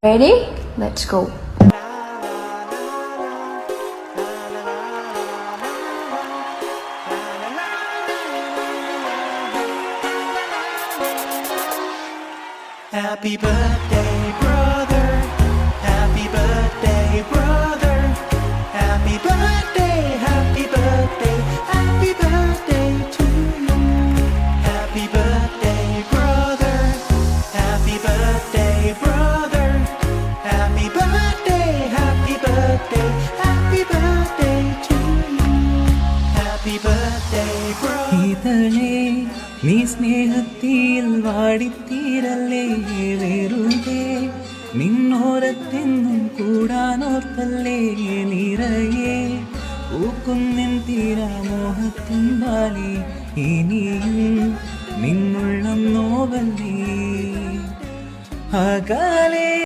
Ready? Let's go. Happy birthday, brother. Happy birthday, brother. Happy birthday, happy birthday, happy birthday to you. Happy birthday, brother. Happy birthday, brother. Happy birthday, happy birthday, happy birthday to you. Happy birthday, brother. ഇതളേ നീ സ്നേഹത്തിൽ വാടിത്തീരല്ലേ വെറുതെ നിന്നോരത്തെന്നും കൂടാനോർത്തല്ലേ നിറയെ പൂക്കുന്നിൻ തീരാമോഹത്തിൻ ബാലി ഇനിയും നിന്നുള്ളം നോവല്ലേ അകലെ